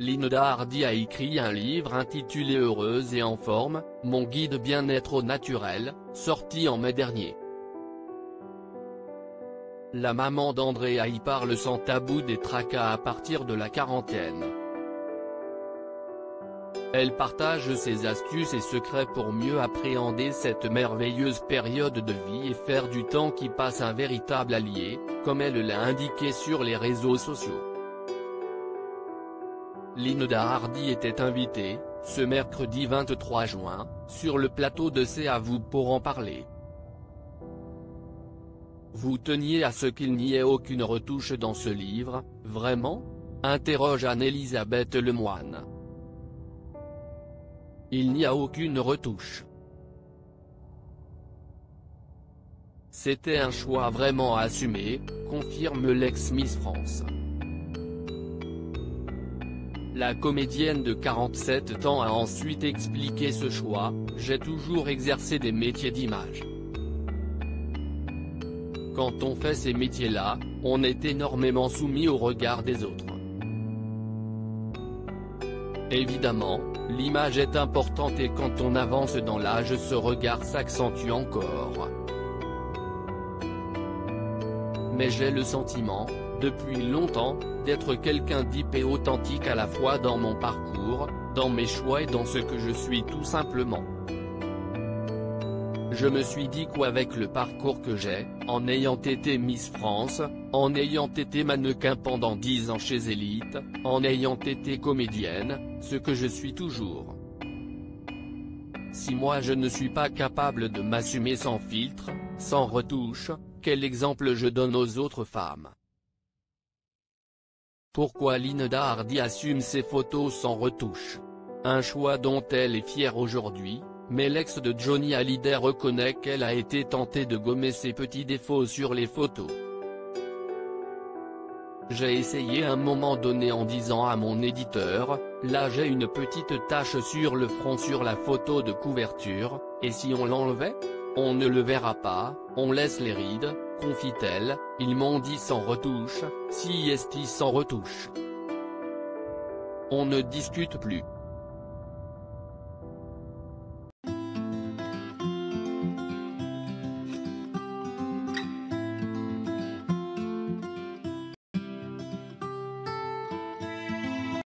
Linda Hardy a écrit un livre intitulé Heureuse et en forme, mon guide bien-être au naturel, sorti en mai dernier. La maman d'Andrea y parle sans tabou des tracas à partir de la quarantaine. Elle partage ses astuces et secrets pour mieux appréhender cette merveilleuse période de vie et faire du temps qui passe un véritable allié, comme elle l'a indiqué sur les réseaux sociaux. Linda Hardy était invitée, ce mercredi 23 juin, sur le plateau de C'est à vous pour en parler. Vous teniez à ce qu'il n'y ait aucune retouche dans ce livre, vraiment ? Interroge Anne-Elisabeth Lemoine. Il n'y a aucune retouche. C'était un choix vraiment assumé, confirme l'ex-Miss France. La comédienne de 47 ans a ensuite expliqué ce choix, j'ai toujours exercé des métiers d'image. Quand on fait ces métiers-là, on est énormément soumis au regard des autres. Évidemment, l'image est importante et quand on avance dans l'âge ce regard s'accentue encore. Mais j'ai le sentiment, depuis longtemps, d'être quelqu'un d'hyper authentique à la fois dans mon parcours, dans mes choix et dans ce que je suis tout simplement. Je me suis dit qu'avec le parcours que j'ai, en ayant été Miss France, en ayant été mannequin pendant 10 ans chez Elite, en ayant été comédienne, ce que je suis toujours. Si moi je ne suis pas capable de m'assumer sans filtre, sans retouche, quel exemple je donne aux autres femmes? Pourquoi Linda Hardy assume ses photos sans retouche? Un choix dont elle est fière aujourd'hui, mais l'ex de Johnny Hallyday reconnaît qu'elle a été tentée de gommer ses petits défauts sur les photos. J'ai essayé à un moment donné en disant à mon éditeur, là j'ai une petite tache sur le front sur la photo de couverture, et si on l'enlevait? On ne le verra pas, on laisse les rides, confie-t-elle, ils m'ont dit sans retouche, si est sans retouche. On ne discute plus.